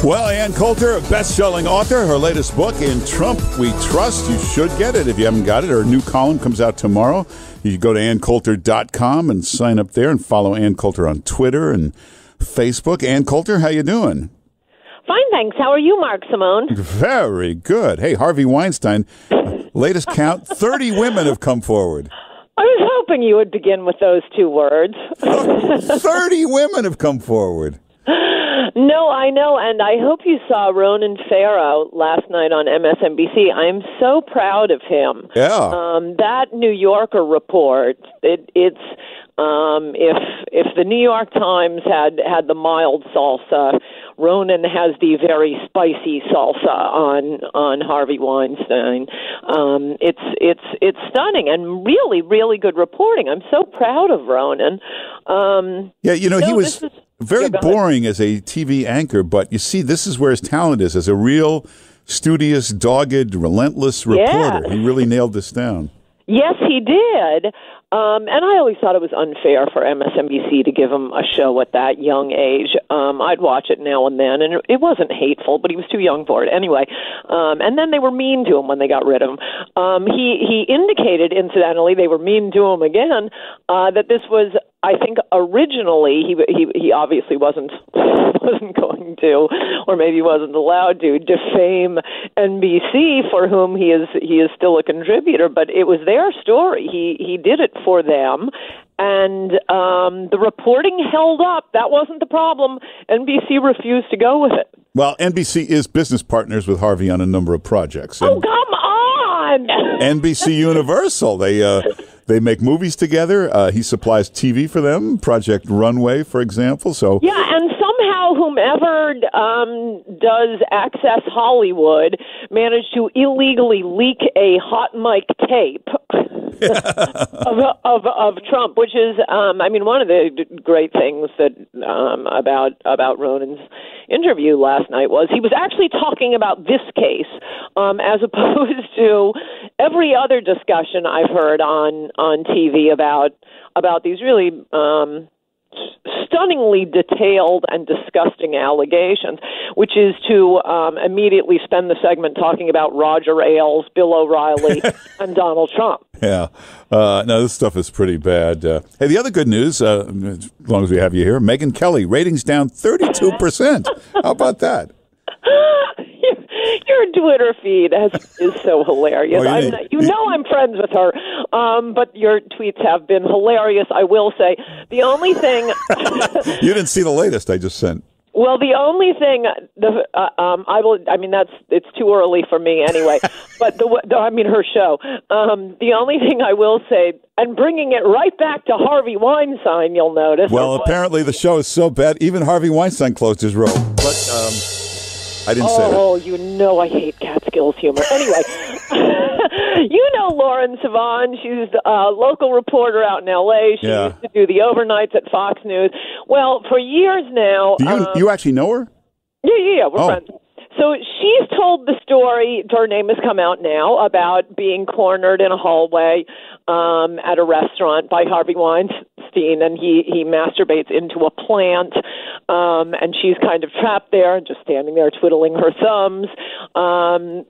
Well, Ann Coulter, a best-selling author, her latest book, In Trump We Trust. You should get it if you haven't got it. Her new column comes out tomorrow. You can go to AnnCoulter.com and sign up there and follow Ann Coulter on Twitter and Facebook. Ann Coulter, how you doing? Fine, thanks. How are you, Mark Simone? Very good. Hey, Harvey Weinstein, latest count, 30 women have come forward. I was hoping you would begin with those two words. 30 women have come forward. No, I know, and I hope you saw Ronan Farrow last night on MSNBC. I'm so proud of him. Yeah. That New Yorker report, it's if the New York Times had the mild salsa, Ronan has the very spicy salsa on Harvey Weinstein. It's stunning and really, really good reporting. I'm so proud of Ronan. Yeah, he was very boring as a TV anchor, but you see, this is where his talent is, as a real studious, dogged, relentless reporter. Yes. He really nailed this down. Yes, he did. And I always thought it was unfair for MSNBC to give him a show at that young age. I'd watch it now and then, and it wasn't hateful, but he was too young for it anyway. And then they were mean to him when they got rid of him. He indicated, incidentally, they were mean to him again, that this was, I think, originally he obviously wasn't going to, or maybe wasn't allowed to, defame NBC, for whom he is still a contributor. But it was their story. He did it for them, and the reporting held up. That wasn't the problem. NBC refused to go with it. Well, NBC is business partners with Harvey on a number of projects. Oh, come on! NBC Universal, they make movies together. He supplies TV for them, Project Runway, for example. So yeah, and somehow whomever does Access Hollywood managed to illegally leak a hot mic tape of Trump, which is, one of the great things that about Ronan's interview last night was he was actually talking about this case, as opposed to every other discussion I've heard on TV about these really stunningly detailed and disgusting allegations, which is to immediately spend the segment talking about Roger Ailes, Bill O'Reilly, and Donald Trump. Yeah. No, this stuff is pretty bad. Hey, the other good news, as long as we have you here, Megyn Kelly, ratings down 32%. How about that? Your Twitter feed is so hilarious. I'm friends with her, but your tweets have been hilarious. I will say the only thing you didn't see the latest I just sent. Well, the only thing it's too early for me anyway. But her show. The only thing I will say, and bringing it right back to Harvey Weinstein, you'll notice. Well, apparently the show is so bad, even Harvey Weinstein closed his robe. But I didn't say that. Oh, I hate Catskills humor. Anyway, Lauren Sivan. She's a local reporter out in L.A. She used to do the overnights at Fox News. Well, for years now. Do you actually know her? Yeah, we're friends. So she's told the story, her name has come out now, about being cornered in a hallway at a restaurant by Harvey Weinstein, and he masturbates into a plant, and she's kind of trapped there, just standing there twiddling her thumbs,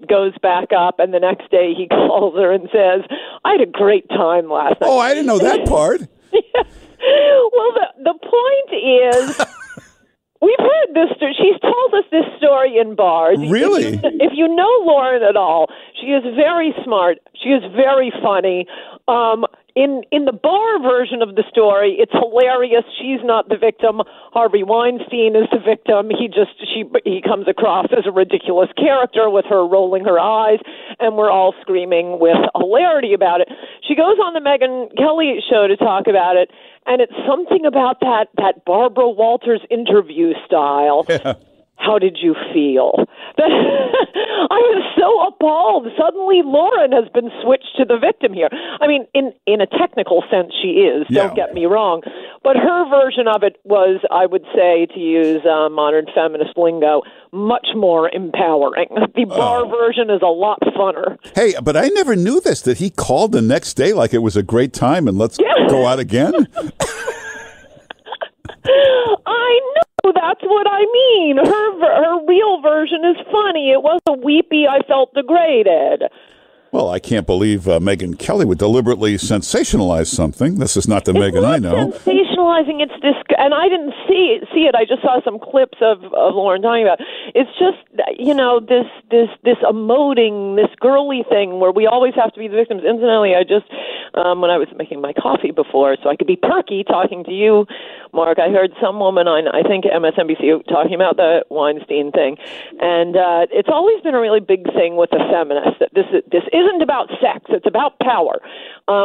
goes back up, and the next day he calls her and says, I had a great time last night. Oh, I didn't know that part. Yeah. Well, the point is... We've heard this. She's told us this story in bars. Really? If you know Lauren at all, she is very smart. She is very funny. In the bar version of the story, it's hilarious. She's not the victim. Harvey Weinstein is the victim. He comes across as a ridiculous character with her rolling her eyes, and we're all screaming with hilarity about it. She goes on the Megyn Kelly show to talk about it, and it's something about that Barbara Walters interview style. Yeah. How did you feel? I was so appalled. Suddenly, Lauren has been switched to the victim here. I mean, in a technical sense, she is. Don't get me wrong. But her version of it was, I would say, to use modern feminist lingo, much more empowering. The bar version is a lot funner. Hey, but I never knew this, that he called the next day like it was a great time and let's go out again? I know. That's what I mean. Her real version is funny. It wasn't weepy, I felt degraded. Well, I can't believe Megyn Kelly would deliberately sensationalize something. This is not the Megyn I know. Sensationalizing, and I didn't see it. I just saw some clips of Lauren talking about it. It's just, this emoting, this girly thing where we always have to be the victims. Incidentally, I just, when I was making my coffee before, so I could be perky talking to you, Mark, I heard some woman on, I think, MSNBC talking about the Weinstein thing, and it's always been a really big thing with the feminists that this isn't about sex, it's about power,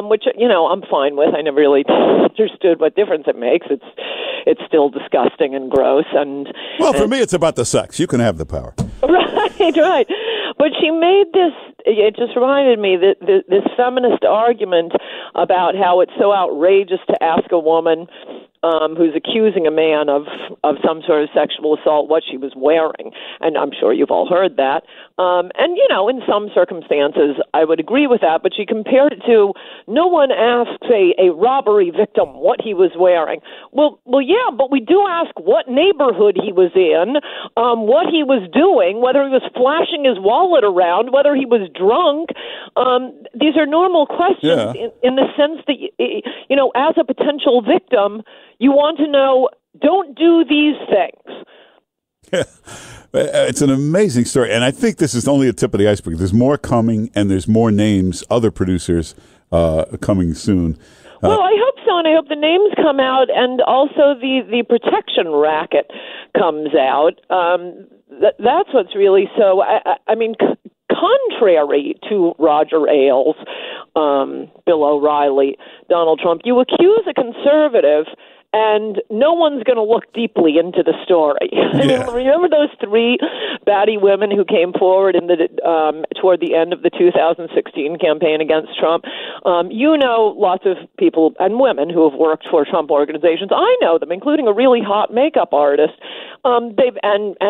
which, I'm fine with. I never really understood what difference it makes. It's still disgusting and gross. For me, it's about the sex. You can have the power. Right. But she made this, it just reminded me that this feminist argument about how it's so outrageous to ask a woman who's accusing a man of some sort of sexual assault what she was wearing. And I'm sure you've all heard that. In some circumstances, I would agree with that. But she compared it to no one asks a robbery victim what he was wearing. Well, yeah, but we do ask what neighborhood he was in, what he was doing, whether he was flashing his wallet around, whether he was drunk. These are normal questions in the sense that, as a potential victim, you want to know, don't do these things. It's an amazing story, and I think this is only the tip of the iceberg. There's more coming, and there's more names, other producers coming soon. Well, I hope so, and I hope the names come out, and also the protection racket comes out. That's what's really so. I mean, contrary to Roger Ailes, Bill O'Reilly, Donald Trump, you accuse a conservative, and no one's going to look deeply into the story. Yeah. Remember those three batty women who came forward toward the end of the 2016 campaign against Trump? Lots of people and women who have worked for Trump organizations. I know them, including a really hot makeup artist. And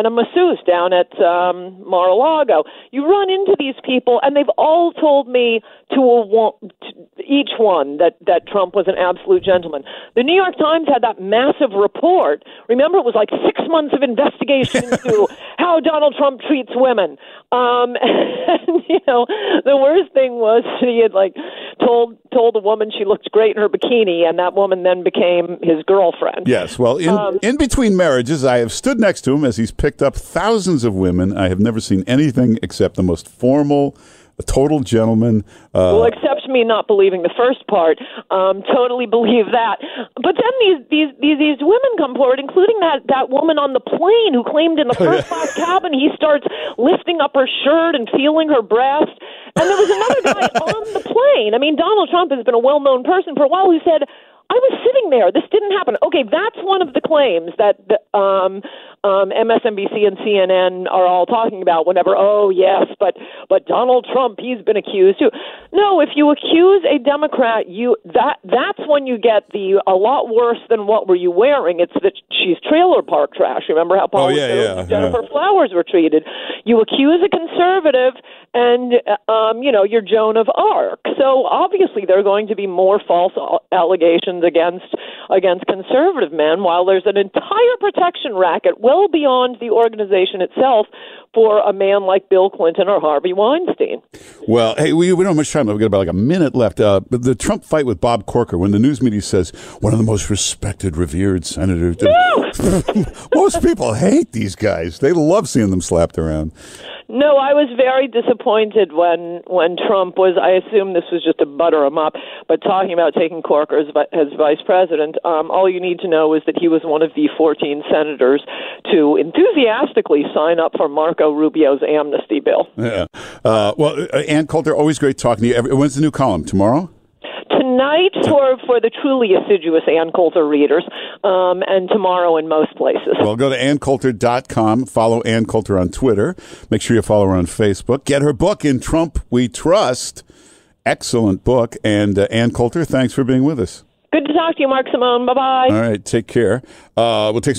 a masseuse down at Mar-a-Lago. You run into these people, and they've all told me each one that Trump was an absolute gentleman. The New York Times had that massive report. Remember, it was like 6 months of investigation into how Donald Trump treats women. The worst thing was he had told a woman she looked great in her bikini, and that woman then became his girlfriend. Yes, well, in between marriages, I have stood next to him as he's picked up thousands of women. I have never seen anything except the most formal, a total gentleman. Except me not believing the first part. Totally believe that. But then these women come forward, including that woman on the plane who claimed in the first class cabin he starts lifting up her shirt and feeling her breast. And there was another guy on the plane. I mean, Donald Trump has been a well-known person for a while who said, I was sitting there. This didn't happen. Okay, that's one of the claims that MSNBC and CNN are all talking about whenever, yes, but Donald Trump, he's been accused too. No, if you accuse a Democrat, that's when you get a lot worse than what were you wearing. It's that she's trailer park trash. Remember how Jennifer Flowers were treated? You accuse a conservative, and you're Joan of Arc. So obviously there are going to be more false allegations against conservative men, while there's an entire protection racket well beyond the organization itself for a man like Bill Clinton or Harvey Weinstein. Well, hey, we don't have much time. We've got about a minute left. But the Trump fight with Bob Corker, when the news media says one of the most respected, revered senators, most people hate these guys. They love seeing them slapped around. No, I was very disappointed when Trump was, I assume this was just to butter him up, but talking about taking Corker as vice president, all you need to know is that he was one of the 14 senators to enthusiastically sign up for Marco Rubio's amnesty bill. Yeah. Ann Coulter, always great talking to you. When's the new column? Tomorrow? Tonight for the truly assiduous Ann Coulter readers, and tomorrow in most places. Well, go to AnnCoulter.com. Follow Ann Coulter on Twitter. Make sure you follow her on Facebook. Get her book, In Trump We Trust. Excellent book. And Ann Coulter, thanks for being with us. Good to talk to you, Mark Simone. Bye-bye. All right, take care. We'll take some